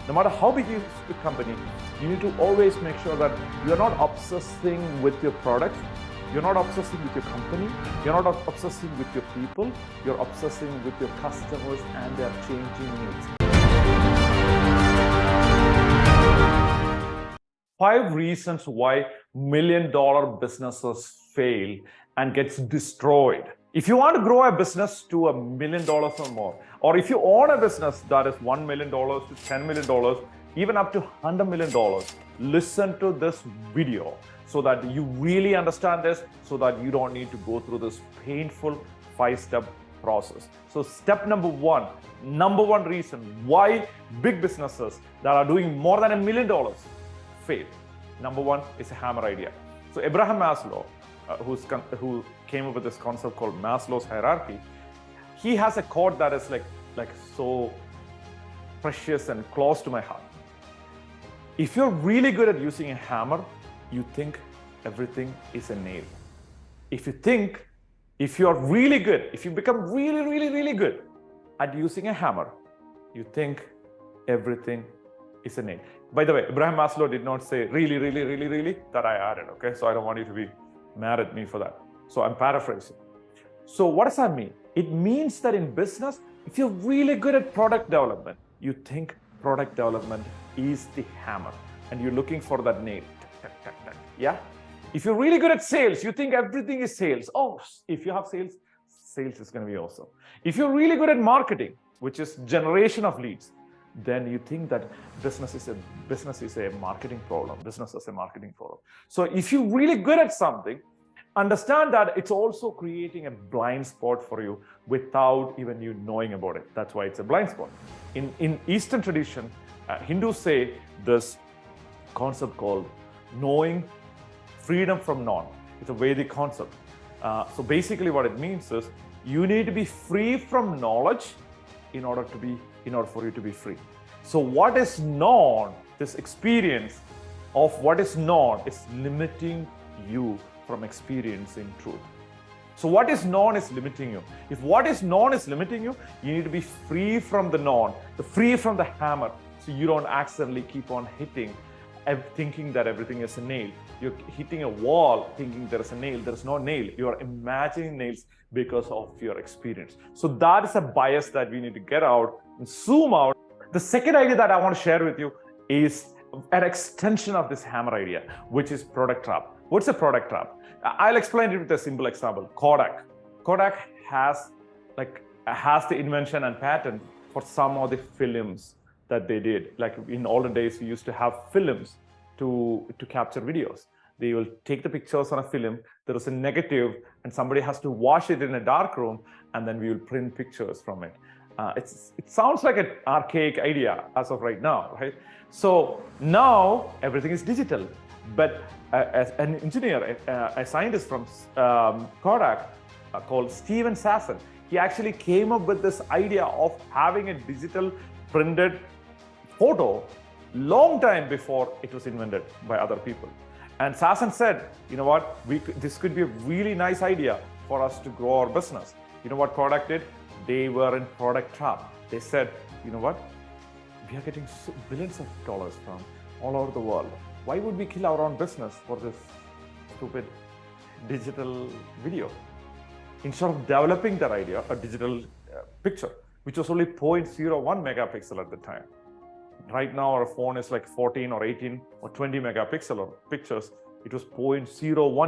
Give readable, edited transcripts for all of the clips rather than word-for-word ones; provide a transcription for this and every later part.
No matter how big is the company, you need to always make sure that you're not obsessing with your product, you're not obsessing with your company, you're not obsessing with your people, you're obsessing with your customers and their changing needs. 5 reasons why million-dollar businesses fail and gets destroyed. If you want to grow a business to $1 million or more, or if you own a business that is $1 million to $10 million, even up to $100 million, listen to this video so that you really understand this, so that you don't need to go through this painful 5-step process. So step number one reason why big businesses that are doing more than $1 million fail. Number one is a hammer idea. So Abraham Maslow, who came up with this concept called Maslow's hierarchy, he has a quote that is like so precious and close to my heart. If you're really good at using a hammer, you think everything is a nail. If you become really good at using a hammer, you think everything is a nail. By the way, Abraham Maslow did not say really, that I added, okay? So I don't want you to be mad at me for that. So I'm paraphrasing. So what does that mean? It means that in business, if you're really good at product development, you think product development is the hammer and you're looking for that nail. Yeah? If you're really good at sales, you think everything is sales. Oh, if you have sales, sales is going to be awesome. If you're really good at marketing, which is generation of leads, then you think that business is a marketing problem. Business is a marketing problem. So if you're really good at something, understand that it's also creating a blind spot for you without even you knowing about it. That's why it's a blind spot. In Eastern tradition, Hindus say this concept called knowing freedom from known. It's a Vedic concept. So basically what it means is you need to be free from knowledge in order for you to be free. So what is known, this experience of what is known, is limiting you from experiencing truth. So what is known is limiting you. If what is known is limiting you, you need to be free from the known, free from the hammer, so you don't accidentally keep on hitting, thinking that everything is a nail. You're hitting a wall thinking there is a nail. There is no nail. You are imagining nails because of your experience. So that is a bias that we need to get out and zoom out. The second idea that I want to share with you is an extension of this hammer idea, which is product trap. What's a product trap? I'll explain it with a simple example. Kodak has the invention and patent for some of the films that they did. Like in olden days, we used to have films to capture videos. They will take the pictures on a film, there is a negative, and somebody has to wash it in a dark room, and then we will print pictures from it. It sounds like an archaic idea as of right now, right? So now everything is digital. But as an engineer, a scientist from Kodak called Steven Sasson, he actually came up with this idea of having a digital printed photo long time before it was invented by other people. And Sasson said, you know what, this could be a really nice idea for us to grow our business. You know what Kodak did? They were in product trap. They said, you know what, we are getting billions of dollars from all over the world. Why would we kill our own business for this stupid digital video? Instead of developing that idea, a digital picture, which was only 0.01 megapixel at the time. Right now, our phone is like 14 or 18 or 20 megapixel or pictures. It was 0.01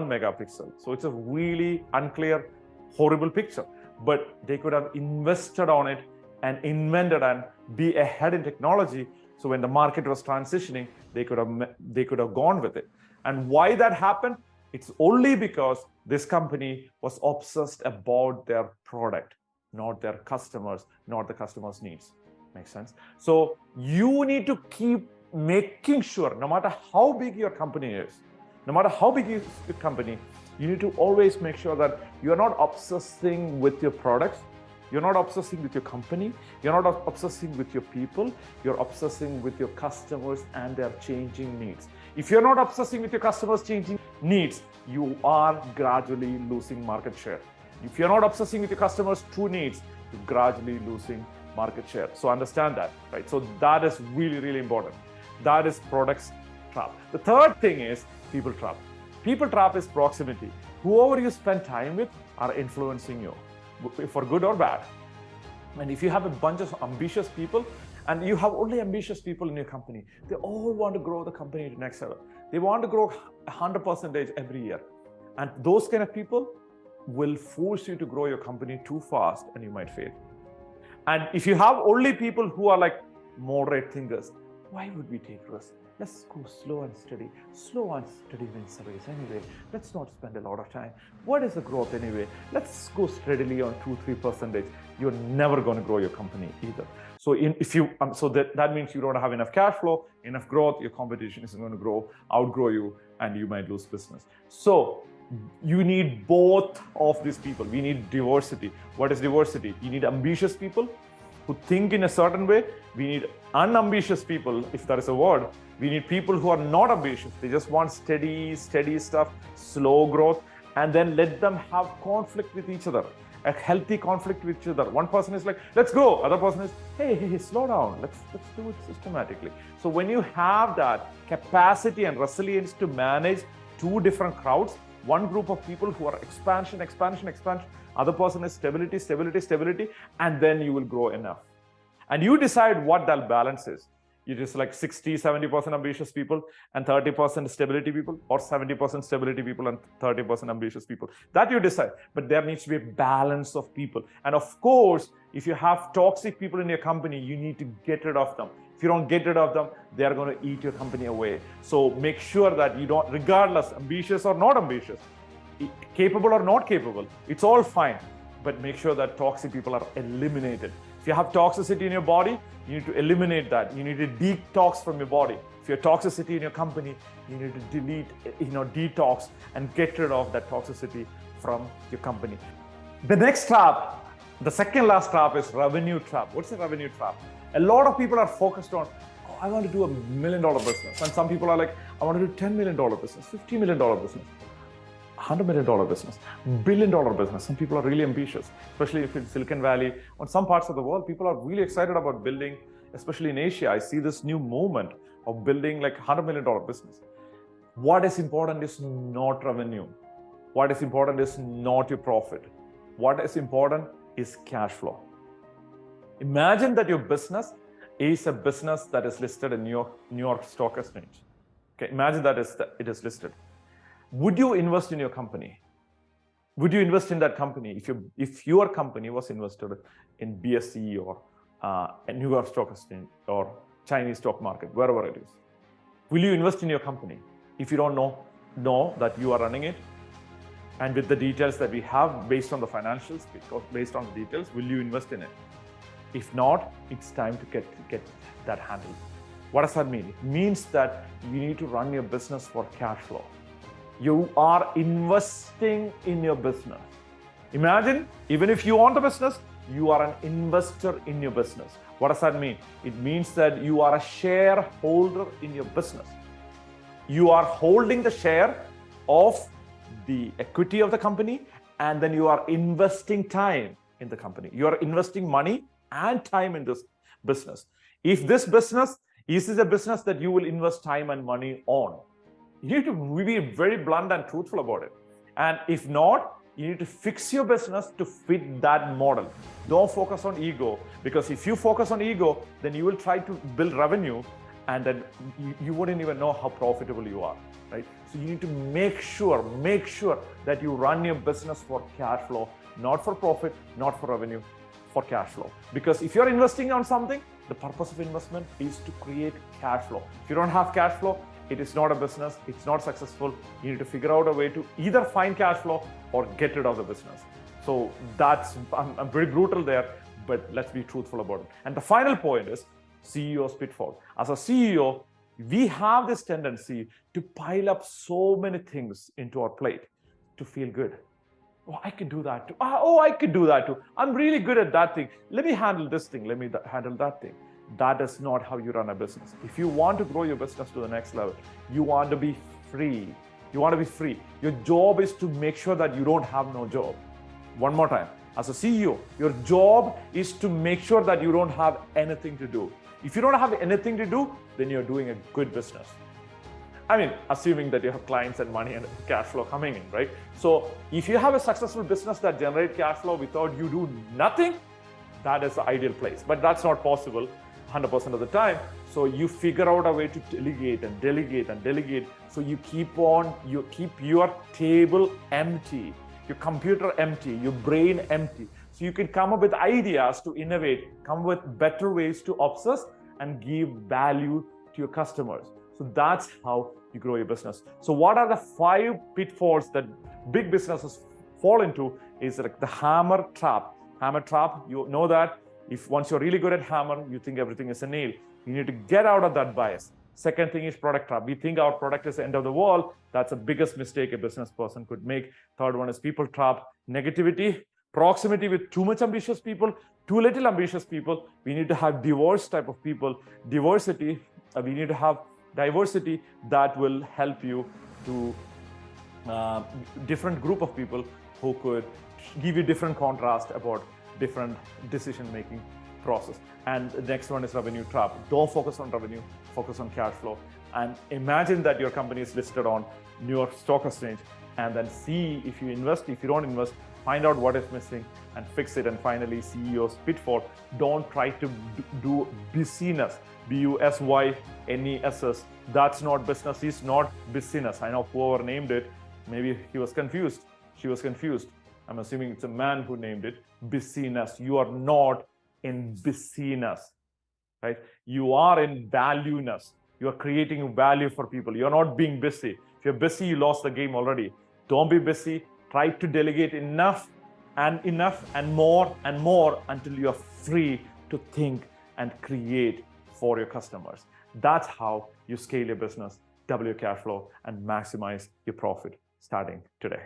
megapixel. So it's a really unclear, horrible picture. But they could have invested on it and invented and be ahead in technology. So when the market was transitioning, they could have gone with it. And why that happened? It's only because this company was obsessed about their product, not their customers, not the customers' needs. Makes sense? So you need to keep making sure, no matter how big your company is, you need to always make sure that you're not obsessing with your products, you're not obsessing with your company, you're not obsessing with your people, you're obsessing with your customers and their changing needs. If you're not obsessing with your customers' changing needs, you are gradually losing market share. If you're not obsessing with your customers' true needs, you're gradually losing market share. So understand that, right? So that is really, really important. That is products trap. The third thing is people trap. People trap is proximity. Whoever you spend time with are influencing you for good or bad. And if you have a bunch of ambitious people, and you have only ambitious people in your company, they all want to grow the company to the next level. They want to grow 100% every year. And those kind of people will force you to grow your company too fast and you might fail. And if you have only people who are like moderate thinkers, why would we take risks? Let's go slow and steady. Slow and steady wins the race anyway. Let's not spend a lot of time. What is the growth anyway? Let's go steadily on 2-3%. You're never going to grow your company either. So that means you don't have enough cash flow, enough growth. Your competition isn't going to outgrow you, and you might lose business. So you need both of these people. We need diversity. What is diversity? You need ambitious people who think in a certain way. We need unambitious people, if that is a word. We need people who are not ambitious. They just want steady stuff, slow growth, and then let them have conflict with each other, a healthy conflict with each other. One person is like, let's go. Other person is, hey, slow down. Let's do it systematically. So when you have that capacity and resilience to manage two different crowds, one group of people who are expansion, other person is stability, and then you will grow enough. And you decide what that balance is. You just like 60-70% ambitious people and 30% stability people, or 70% stability people and 30% ambitious people. That you decide. But there needs to be a balance of people. And of course, if you have toxic people in your company, you need to get rid of them. If you don't get rid of them, they are going to eat your company away. So make sure that you don't, regardless, ambitious or not ambitious, capable or not capable, it's all fine. But make sure that toxic people are eliminated. If you have toxicity in your body, you need to eliminate that. You need to detox from your body. If you have toxicity in your company, you need to delete, detox and get rid of that toxicity from your company. The next trap, the second last trap, is revenue trap. What's a revenue trap? A lot of people are focused on, oh, I want to do $1 million business. And some people are like, I want to do $10 million business, $50 million business, $100 million business, $1 billion business. Some people are really ambitious, especially if it's Silicon Valley. On some parts of the world, people are really excited about building, especially in Asia. I see this new movement of building like $100 million business. What is important is not revenue. What is important is not your profit. What is important is cash flow. Imagine that your business is a business that is listed in New York Stock Exchange. Okay, imagine that it is listed. Would you invest in your company? Would you invest in that company if your company was invested in BSE or a New York Stock Exchange or Chinese stock market, wherever it is? Will you invest in your company if you don't know that you are running it? And with the details that we have based on the financials, based on the details, will you invest in it? If not, it's time to get that handled. What does that mean? It means that you need to run your business for cash flow. You are investing in your business. Imagine, even if you own the business, you are an investor in your business. What does that mean? It means that you are a shareholder in your business. You are holding the share of the equity of the company, and then you are investing time in the company. You are investing money and time in this business. If this business is a business that you will invest time and money on, you need to be very blunt and truthful about it. And if not, you need to fix your business to fit that model. Don't focus on ego, because if you focus on ego, then you will try to build revenue and then you wouldn't even know how profitable you are, right? So you need to make sure that you run your business for cash flow, not for profit, not for revenue, for cash flow. Because if you're investing on something, the purpose of investment is to create cash flow. If you don't have cash flow, it is not a business, it's not successful. You need to figure out a way to either find cash flow or get rid of the business. So I'm very brutal there, but let's be truthful about it. And the final point is CEO's pitfall. As a CEO, we have this tendency to pile up so many things into our plate to feel good. Oh, I can do that too. I could do that too. I'm really good at that thing. Let me handle this thing. Let me handle that thing. That is not how you run a business. If you want to grow your business to the next level, you want to be free. You want to be free. Your job is to make sure that you don't have no job. One more time. As a CEO, your job is to make sure that you don't have anything to do. If you don't have anything to do, then you're doing a good business. I mean, assuming that you have clients and money and cash flow coming in, right? So if you have a successful business that generates cash flow without you do nothing, that is the ideal place. But that's not possible 100% of the time. So you figure out a way to delegate and delegate and delegate. So you keep your table empty, your computer empty, your brain empty. So you can come up with ideas to innovate, come up with better ways to obsess and give value to your customers. So that's how you grow your business. So what are the 5 pitfalls that big businesses fall into? Is like the hammer trap. Hammer trap, you know that if once you're really good at hammer, you think everything is a nail. You need to get out of that bias. Second thing is product trap. We think our product is the end of the world. That's the biggest mistake a business person could make. Third one is people trap. Negativity, proximity with too much ambitious people, too little ambitious people. We need to have diverse type of people. Diversity, we need to have diversity that will help you to different group of people who could give you different contrast about different decision-making process. And the next one is revenue trap. Don't focus on revenue, focus on cash flow. And imagine that your company is listed on New York Stock Exchange, and then see if you invest, if you don't invest, find out what is missing and fix it. And finally, CEO's pitfall. Don't try to do busyness, B-U-S-Y-N-E-S-S. That's not business, it's not busyness. I know whoever named it, maybe he was confused, she was confused. I'm assuming it's a man who named it busyness. You are not in busyness, right? You are in valueness. You are creating value for people. You're not being busy. If you're busy, you lost the game already. Don't be busy. Try to delegate enough and more until you're free to think and create for your customers. That's how you scale your business, double your cash flow, and maximize your profit starting today.